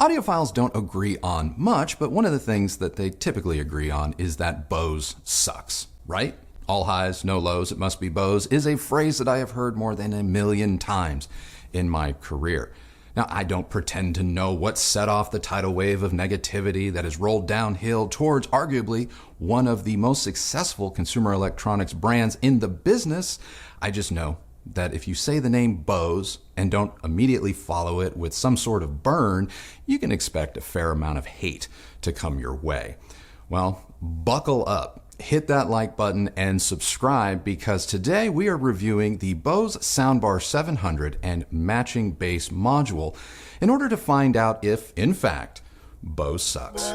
Audiophiles don't agree on much, but one of the things that they typically agree on is that Bose sucks, right? All highs, no lows, it must be Bose is a phrase that I have heard more than 1,000,000 times in my career. Now, I don't pretend to know what set off the tidal wave of negativity that has rolled downhill towards arguably one of the most successful consumer electronics brands in the business. I just know that if you say the name Bose and don't immediately follow it with some sort of burn, you can expect a fair amount of hate to come your way. Well, buckle up, hit that like button and subscribe, because today we are reviewing the Bose Soundbar 700 and matching bass module in order to find out if, in fact, Bose sucks.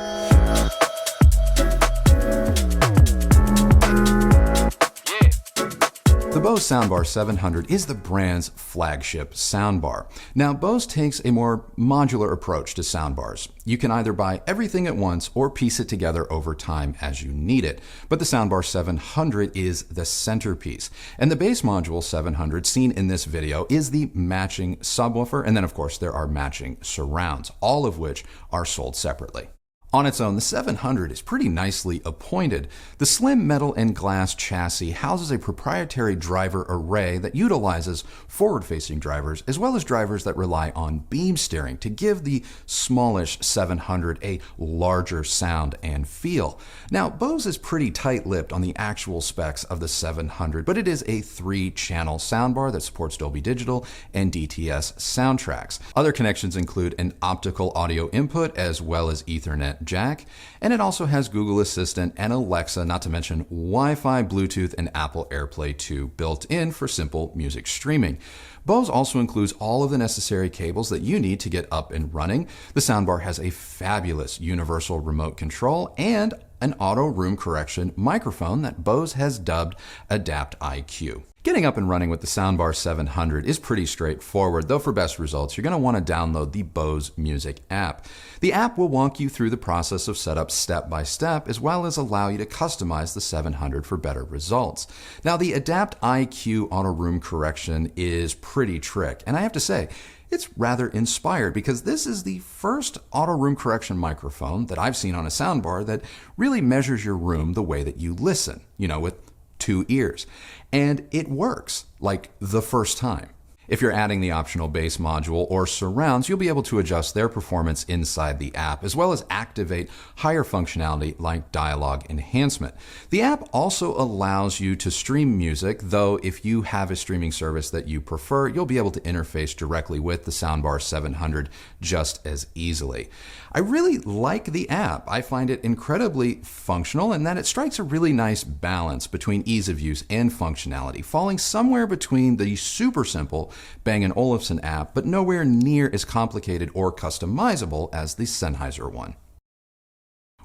The Bose Soundbar 700 is the brand's flagship soundbar. Now, Bose takes a more modular approach to soundbars. You can either buy everything at once or piece it together over time as you need it. But the Soundbar 700 is the centerpiece. And the Bass Module 700 seen in this video is the matching subwoofer. And then, of course, there are matching surrounds, all of which are sold separately. On its own, the 700 is pretty nicely appointed. The slim metal and glass chassis houses a proprietary driver array that utilizes forward-facing drivers as well as drivers that rely on beam steering to give the smallish 700 a larger sound and feel. Now, Bose is pretty tight-lipped on the actual specs of the 700, but it is a 3-channel soundbar that supports Dolby Digital and DTS soundtracks. Other connections include an optical audio input as well as Ethernet jack, and it also has Google Assistant and Alexa, not to mention Wi-Fi, Bluetooth, and Apple AirPlay 2 built in for simple music streaming. Bose also includes all of the necessary cables that you need to get up and running. The soundbar has a fabulous universal remote control and an auto room correction microphone that Bose has dubbed Adapt IQ. Getting up and running with the Soundbar 700 is pretty straightforward, though for best results, you're going to want to download the Bose Music app. The app will walk you through the process of setup step by step, as well as allow you to customize the 700 for better results. Now, the Adapt IQ auto room correction is pretty trick, and I have to say, it's rather inspired because this is the first auto room correction microphone that I've seen on a soundbar that really measures your room the way that you listen, with 2 ears. And it works like the first time. If you're adding the optional bass module or surrounds, you'll be able to adjust their performance inside the app, as well as activate higher functionality like dialogue enhancement. The app also allows you to stream music, though if you have a streaming service that you prefer, you'll be able to interface directly with the Soundbar 700 just as easily. I really like the app. I find it incredibly functional in that it strikes a really nice balance between ease of use and functionality, falling somewhere between the super simple Bang & Olufsen app, but nowhere near as complicated or customizable as the Sennheiser one.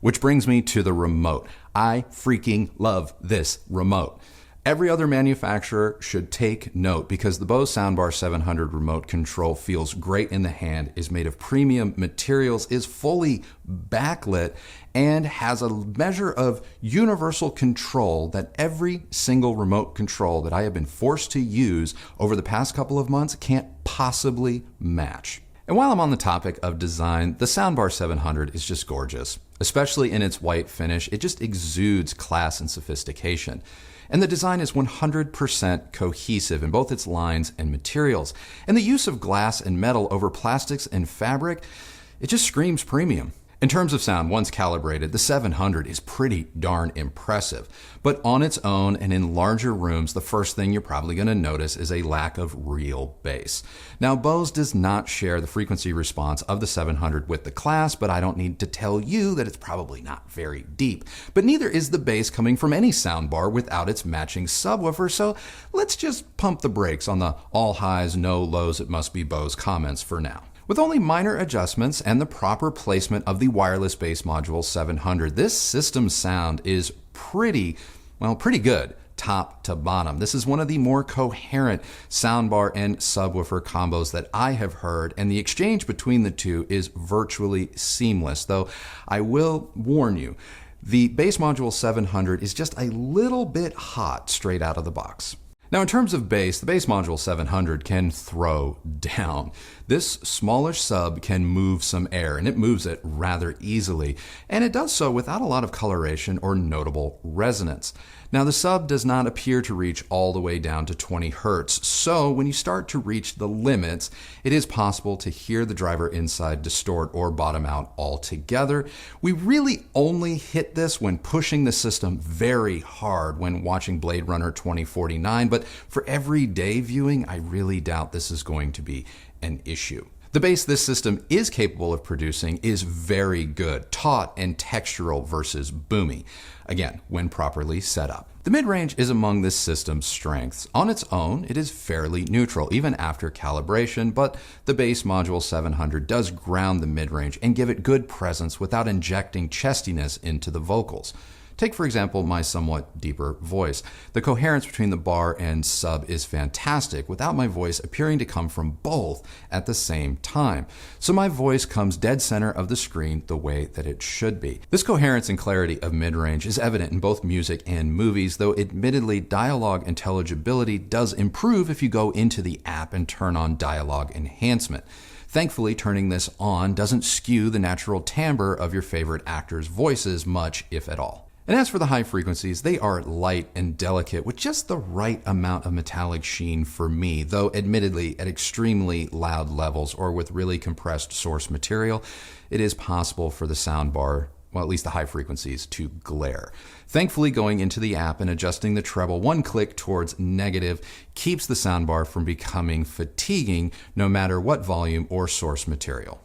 Which brings me to the remote. I freaking love this remote. Every other manufacturer should take note because the Bose Soundbar 700 remote control feels great in the hand, is made of premium materials, is fully backlit, and has a measure of universal control that every single remote control that I have been forced to use over the past couple of months can't possibly match. And while I'm on the topic of design, the Soundbar 700 is just gorgeous. Especially in its white finish, it just exudes class and sophistication. And the design is 100% cohesive in both its lines and materials. And the use of glass and metal over plastics and fabric, it just screams premium. In terms of sound, once calibrated, the 700 is pretty darn impressive. But on its own and in larger rooms, the first thing you're probably going to notice is a lack of real bass. Now, Bose does not share the frequency response of the 700 with the class, but I don't need to tell you that it's probably not very deep. But neither is the bass coming from any soundbar without its matching subwoofer, so let's just pump the brakes on the all highs, no lows, it must be Bose comments for now. With only minor adjustments and the proper placement of the wireless bass module 700, this system sound is pretty good top to bottom. This is one of the more coherent soundbar and subwoofer combos that I have heard, and the exchange between the two is virtually seamless, though I will warn you, the bass module 700 is just a little bit hot straight out of the box. Now, in terms of bass, the Bass Module 700 can throw down. This smallish sub can move some air, and it moves it rather easily, and it does so without a lot of coloration or notable resonance. Now, the sub does not appear to reach all the way down to 20 Hertz, so when you start to reach the limits, it is possible to hear the driver inside distort or bottom out altogether. We really only hit this when pushing the system very hard when watching Blade Runner 2049, but for everyday viewing, I really doubt this is going to be an issue. The bass this system is capable of producing is very good, taut and textural versus boomy, again, when properly set up. The mid-range is among this system's strengths. On its own, it is fairly neutral, even after calibration, but the Bass Module 700 does ground the mid-range and give it good presence without injecting chestiness into the vocals. Take, for example, my somewhat deeper voice. The coherence between the bar and sub is fantastic without my voice appearing to come from both at the same time. So my voice comes dead center of the screen the way that it should be. This coherence and clarity of mid-range is evident in both music and movies, though admittedly dialogue intelligibility does improve if you go into the app and turn on dialogue enhancement. Thankfully, turning this on doesn't skew the natural timbre of your favorite actors' voices much, if at all. And as for the high frequencies, they are light and delicate with just the right amount of metallic sheen for me, though admittedly at extremely loud levels or with really compressed source material, it is possible for the soundbar, well, at least the high frequencies, to glare. Thankfully, going into the app and adjusting the treble one click towards negative keeps the soundbar from becoming fatiguing no matter what volume or source material.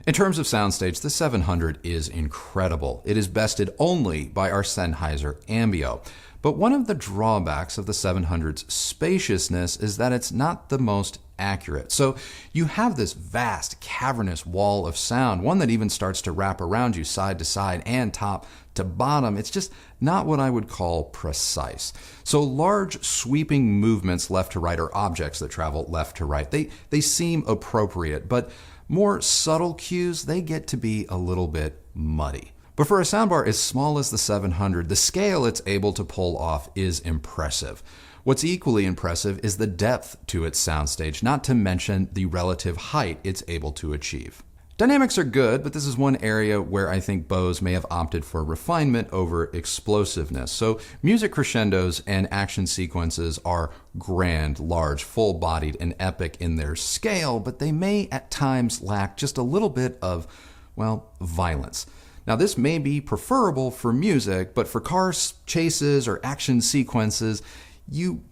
In terms of soundstage, the 700 is incredible. It is bested only by our Sennheiser Ambio. But one of the drawbacks of the 700's spaciousness is that it's not the most accurate. So you have this vast, cavernous wall of sound, one that even starts to wrap around you side to side and top to bottom. It's just not what I would call precise. So large, sweeping movements left to right or objects that travel left to right, they seem appropriate, but more subtle cues, they get to be a little bit muddy. But for a soundbar as small as the 700, the scale it's able to pull off is impressive. What's equally impressive is the depth to its soundstage, not to mention the relative height it's able to achieve. Dynamics are good, but this is one area where I think Bose may have opted for refinement over explosiveness. So music crescendos and action sequences are grand, large, full-bodied, and epic in their scale, but they may at times lack just a little bit of, well, violence. Now, this may be preferable for music, but for car chases or action sequences, you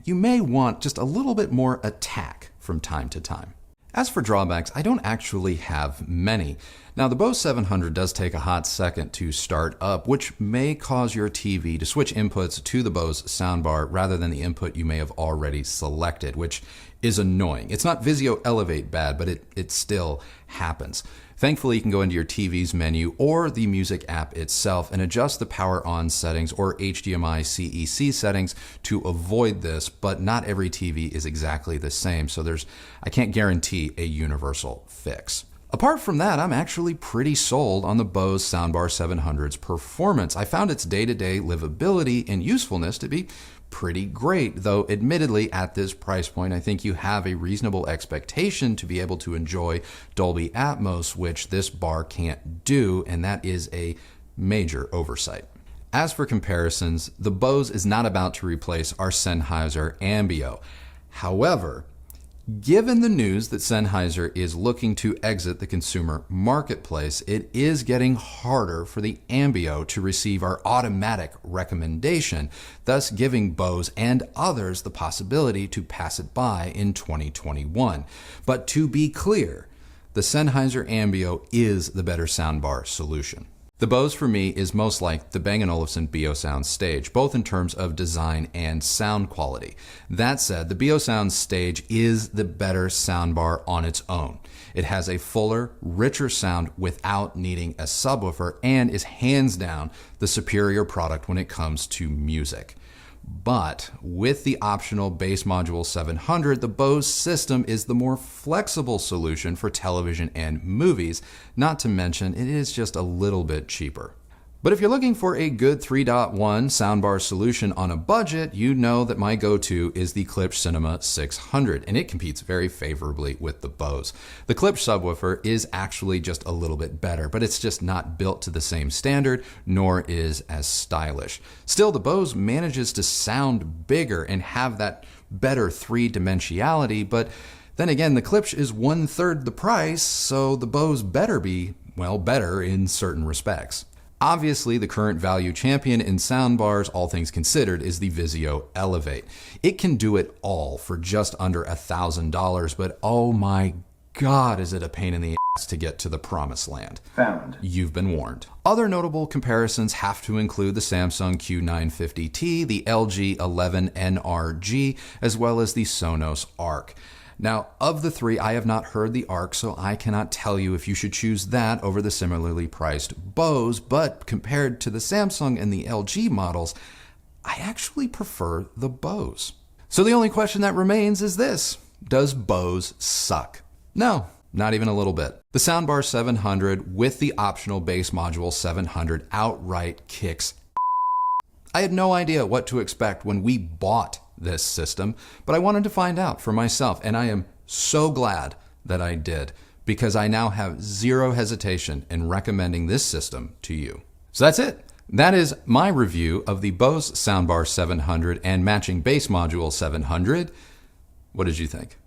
may want just a little bit more attack from time to time. As for drawbacks, I don't actually have many. Now, the Bose 700 does take a hot second to start up, which may cause your TV to switch inputs to the Bose soundbar rather than the input you may have already selected, which is annoying. It's not Vizio Elevate bad, but it still happens. Thankfully, you can go into your TV's menu or the music app itself and adjust the power on settings or HDMI CEC settings to avoid this, but not every TV is exactly the same, so I can't guarantee a universal fix. Apart from that, I'm actually pretty sold on the Bose Soundbar 700's performance. I found its day-to-day livability and usefulness to be pretty great, though admittedly at this price point, I think you have a reasonable expectation to be able to enjoy Dolby Atmos, which this bar can't do, and that is a major oversight. As for comparisons, the Bose is not about to replace our Sennheiser Ambio. However, given the news that Sennheiser is looking to exit the consumer marketplace, it is getting harder for the Ambio to receive our automatic recommendation, thus giving Bose and others the possibility to pass it by in 2021. But to be clear, the Sennheiser Ambio is the better soundbar solution. The Bose for me is most like the Bang & Olufsen Biosound Stage, both in terms of design and sound quality. That said, the Biosound Stage is the better soundbar on its own. It has a fuller, richer sound without needing a subwoofer and is hands down the superior product when it comes to music. But with the optional Bass Module 700, the Bose system is the more flexible solution for television and movies, not to mention it is just a little bit cheaper. But if you're looking for a good 3.1 soundbar solution on a budget, you know that my go-to is the Klipsch Cinema 600, and it competes very favorably with the Bose. The Klipsch subwoofer is actually just a little bit better, but it's just not built to the same standard, nor is as stylish. Still, the Bose manages to sound bigger and have that better three-dimensionality, but then again, the Klipsch is 1/3 the price, so the Bose better be, well, better in certain respects. Obviously, the current value champion in soundbars, all things considered, is the Vizio Elevate. It can do it all for just under $1,000, but oh my God, is it a pain in the ass to get to the promised land. Found. You've been warned. Other notable comparisons have to include the Samsung Q950T, the LG 11NRG, as well as the Sonos Arc. Now, of the three, I have not heard the Arc, so I cannot tell you if you should choose that over the similarly priced Bose, but compared to the Samsung and the LG models, I actually prefer the Bose. So the only question that remains is this: does Bose suck? No, not even a little bit. The Soundbar 700 with the optional Bass Module 700 outright kicks. I had no idea what to expect when we bought this system, but I wanted to find out for myself, and I am so glad that I did, because I now have zero hesitation in recommending this system to you. So that's it. That is my review of the Bose Soundbar 700 and matching Bass Module 700. What did you think?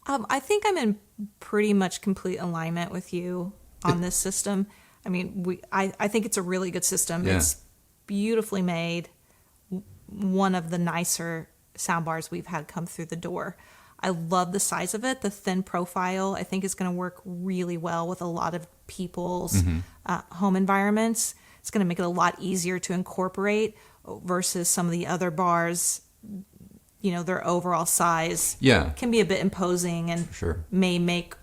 I think I'm in pretty much complete alignment with you on this system. I mean, I think it's a really good system. Yeah. It's beautifully made. One of the nicer soundbars we've had come through the door. I love the size of it. The thin profile, I think, is going to work really well with a lot of people's home environments. It's going to make it a lot easier to incorporate versus some of the other bars. You know, their overall size can be a bit imposing and may make,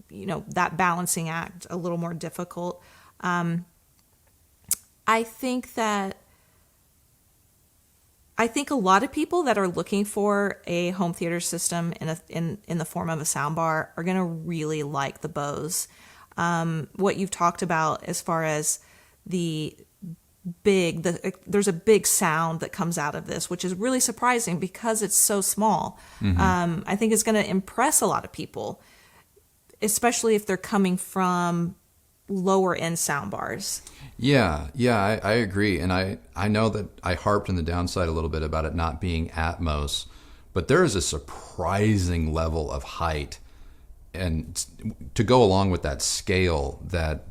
you know, that balancing act a little more difficult. I think a lot of people that are looking for a home theater system in the form of a soundbar are going to really like the Bose. What you've talked about as far as there's a big sound that comes out of this, which is really surprising because it's so small. I think it's going to impress a lot of people, especially if they're coming from lower end soundbars. Yeah, I agree. And I know that I harped on the downside a little bit about it not being Atmos, but there is a surprising level of height and to go along with that scale that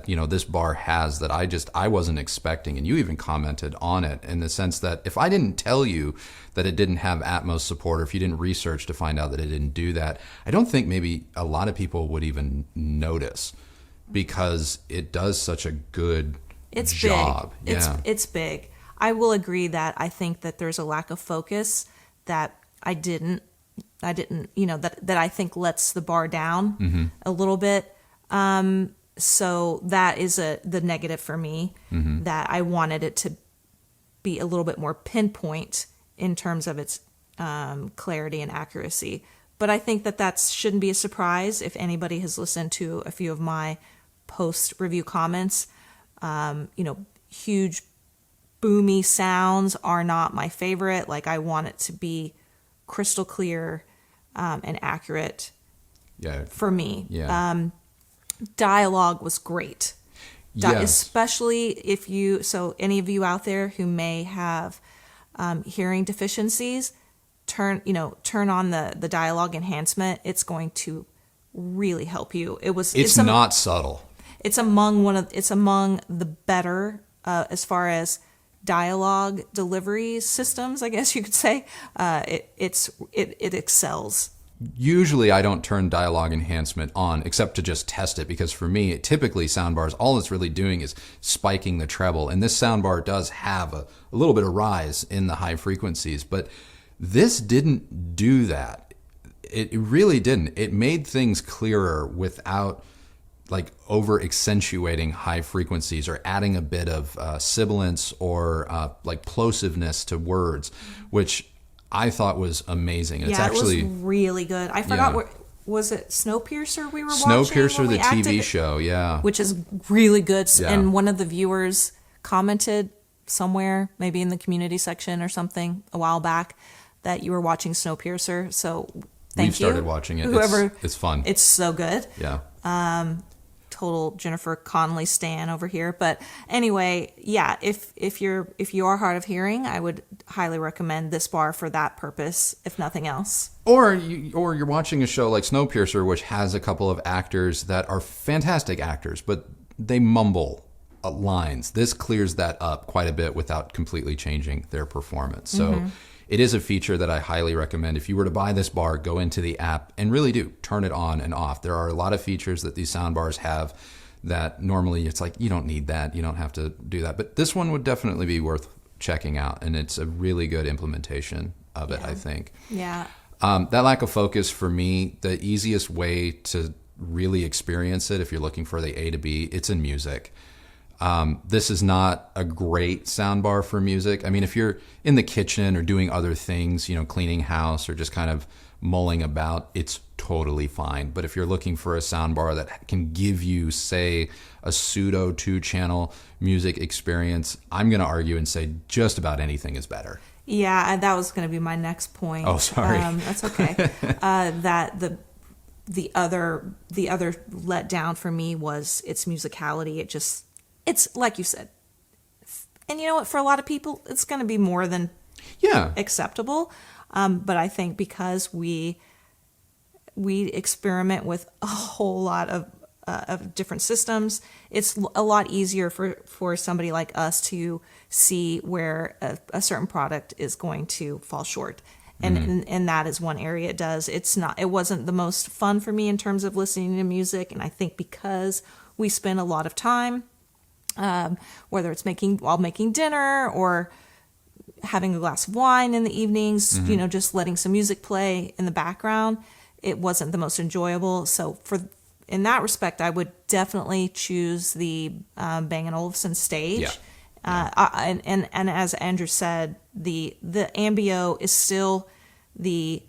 you know this bar has that I wasn't expecting. And you even commented on it in the sense that if I didn't tell you that it didn't have Atmos support, or if you didn't research to find out that it didn't do that, I don't think maybe a lot of people would even notice, because it does such a good job. Big. It's big. I will agree that I think that there's a lack of focus that I didn't, you know, that I think lets the bar down a little bit. So that is the negative for me, that I wanted it to be a little bit more pinpoint in terms of its clarity and accuracy. But I think that shouldn't be a surprise if anybody has listened to a few of my post-review comments. You know, huge boomy sounds are not my favorite. Like, I want it to be crystal clear and accurate for me. Dialogue was great. Especially if any of you out there who may have hearing deficiencies, turn on the dialogue enhancement. It's going to really help you. It's not subtle. It's among the better as far as dialogue delivery systems, I guess you could say. It excels. Usually I don't turn dialogue enhancement on except to just test it, because for me, typically soundbars, all it's really doing is spiking the treble. And this soundbar does have a little bit of rise in the high frequencies, but this didn't do that. It really didn't. It made things clearer without like over accentuating high frequencies or adding a bit of sibilance or like plosiveness to words, which I thought was amazing. It was really good. I forgot was it Snowpiercer we were watching? Snowpiercer, the TV show, yeah. Which is really good. Yeah. And one of the viewers commented somewhere, maybe in the community section or something a while back, that you were watching Snowpiercer. So thank you. We've started watching it. Whoever, it's fun. It's so good. Yeah. Total Jennifer Connelly stan over here. But anyway, yeah, if you are hard of hearing, I would highly recommend this bar for that purpose, if nothing else. Or you're watching a show like Snowpiercer, which has a couple of actors that are fantastic actors, but they mumble lines. This clears that up quite a bit without completely changing their performance. So it is a feature that I highly recommend. If you were to buy this bar, go into the app and really do turn it on and off. There are a lot of features that these soundbars have that normally it's like, you don't need that. You don't have to do that. But this one would definitely be worth checking out. And it's a really good implementation of it, I think. Yeah. That lack of focus for me, the easiest way to really experience it, if you're looking for the A to B, it's in music. This is not a great soundbar for music. I mean, if you're in the kitchen or doing other things, cleaning house or just kind of mulling about, it's totally fine. But if you're looking for a soundbar that can give you, say, a pseudo 2-channel music experience, I'm going to argue and say just about anything is better. Yeah, that was going to be my next point. Oh, sorry. That's okay. That the other letdown for me was its musicality. It's like you said, and you know what? For a lot of people, it's going to be more than acceptable. But I think because we experiment with a whole lot of different systems, it's a lot easier for somebody like us to see where a certain product is going to fall short. And that is one area it does. It wasn't the most fun for me in terms of listening to music. And I think because we spend a lot of time, whether it's while making dinner or having a glass of wine in the evenings, just letting some music play in the background, it wasn't the most enjoyable. So in that respect, I would definitely choose the Bang & Olufsen stage. And as Andrew said, the Ambio is still the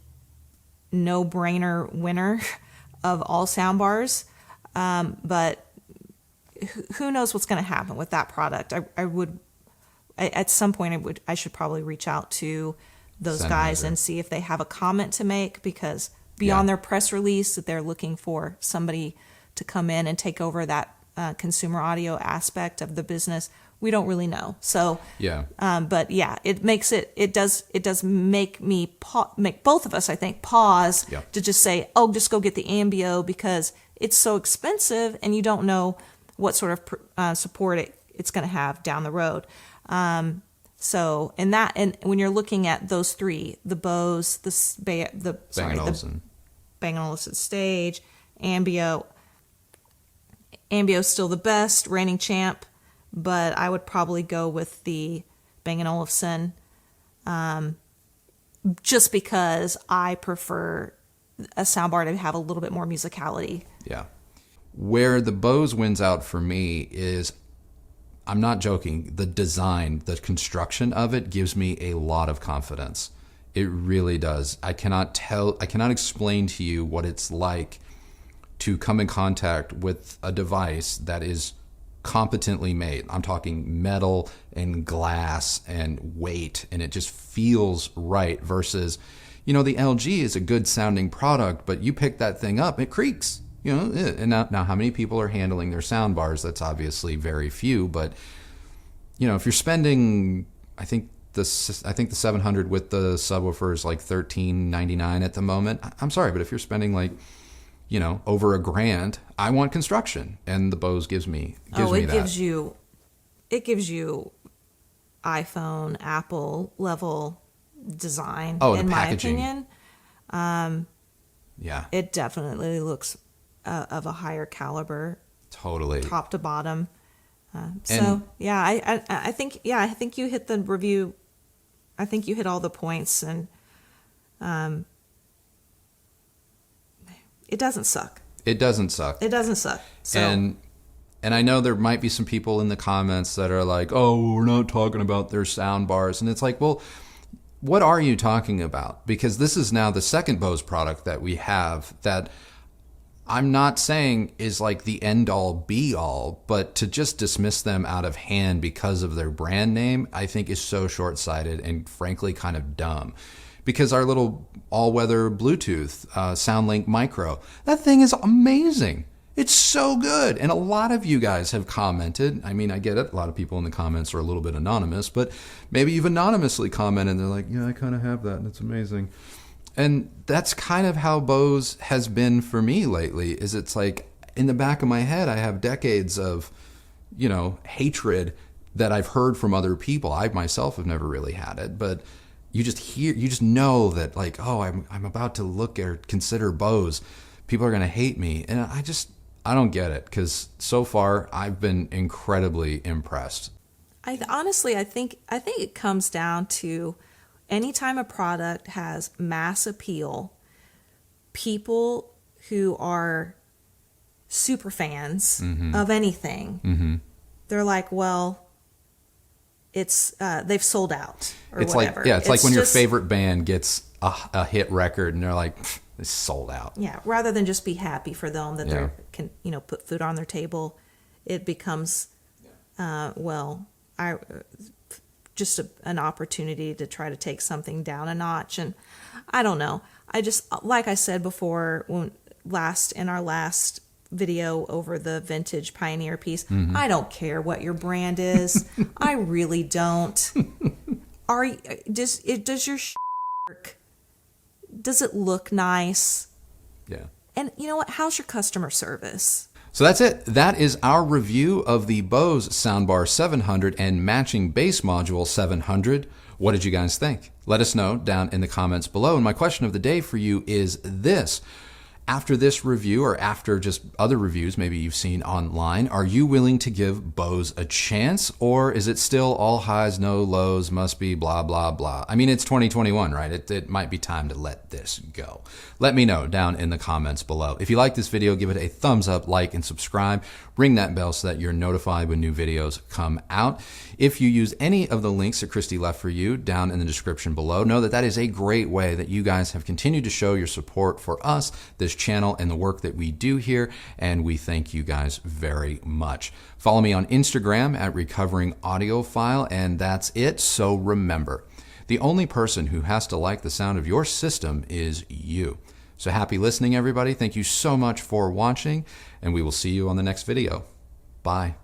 no-brainer winner of all soundbars. But who knows what's going to happen with that product? At some point I should probably reach out to those guys and see if they have a comment to make, because beyond their press release that they're looking for somebody to come in and take over that consumer audio aspect of the business, we don't really know. So but yeah, it does make both of us, I think, pause to just say, just go get the Ambio, because it's so expensive and you don't know what sort of support it's going to have down the road. So and when you're looking at those three, the Bose, the Bang & Olufsen stage, Ambio's still the best, reigning champ, but I would probably go with the Bang & Olufsen, just because I prefer a soundbar to have a little bit more musicality. Yeah. Where the Bose wins out for me is, I'm not joking, the design, the construction of it gives me a lot of confidence. It really does. I cannot explain to you what it's like to come in contact with a device that is competently made. I'm talking metal and glass and weight, and it just feels right, versus, the LG is a good sounding product, but you pick that thing up, it creaks. And now how many people are handling their sound bars? That's obviously very few, but if you're spending, I think the 700 with the subwoofer is like $13.99 at the moment. I'm sorry, but if you're spending like, over $1,000, I want construction, and the Bose gives me that. It gives you iPhone, Apple level design. In my opinion, it definitely looks of a higher caliber, totally, top to bottom. I think you hit the review. I think you hit all the points, and it doesn't suck. It doesn't suck. So, and I know there might be some people in the comments that are like, "Oh, we're not talking about their sound bars," and it's like, well, what are you talking about? Because this is now the second Bose product that we have that I'm not saying is like the end all be all, but to just dismiss them out of hand because of their brand name, I think is so short-sighted and frankly kind of dumb. Because our little all-weather Bluetooth SoundLink Micro, that thing is amazing. It's so good. And a lot of you guys have commented. I mean, I get it. A lot of people in the comments are a little bit anonymous, but maybe you've anonymously commented and they're like, yeah, I kind of have that and it's amazing. And that's kind of how Bose has been for me lately, is it's like in the back of my head, I have decades of, you know, hatred that I've heard from other people. I myself have never really had it, but you just know that like, oh, I'm about to look or consider Bose. People are going to hate me. And I don't get it, because so far I've been incredibly impressed. Honestly, I think it comes down to anytime a product has mass appeal, people who are super fans of anything, they're like, well, it's they've sold out or it's whatever. Like, yeah, it's like when your favorite band gets a hit record and they're like, it's sold out. Yeah, rather than just be happy for them that they can, you know, put food on their table, it becomes, just an opportunity to try to take something down a notch. And I don't know. I just, like I said before, in our last video over the vintage Pioneer piece, I don't care what your brand is. I really don't. Does your work? Does it look nice? Yeah. And you know what? How's your customer service? So that's it. That is our review of the Bose Soundbar 700 and matching bass module 700. What did you guys think? Let us know down in the comments below. And my question of the day for you is this. After this review, or after just other reviews maybe you've seen online, are you willing to give Bose a chance? Or is it still all highs, no lows, must be blah, blah, blah? I mean, it's 2021, right? It might be time to let this go. Let me know down in the comments below. If you like this video, give it a thumbs up, like, and subscribe. Ring that bell so that you're notified when new videos come out. If you use any of the links that Kristi left for you down in the description below, know that that is a great way that you guys have continued to show your support for us, this channel, and the work that we do here, and we thank you guys very much. Follow me on Instagram at Recovering Audiophile, and that's it. So remember, the only person who has to like the sound of your system is you. So happy listening, everybody. Thank you so much for watching, and we will see you on the next video. Bye.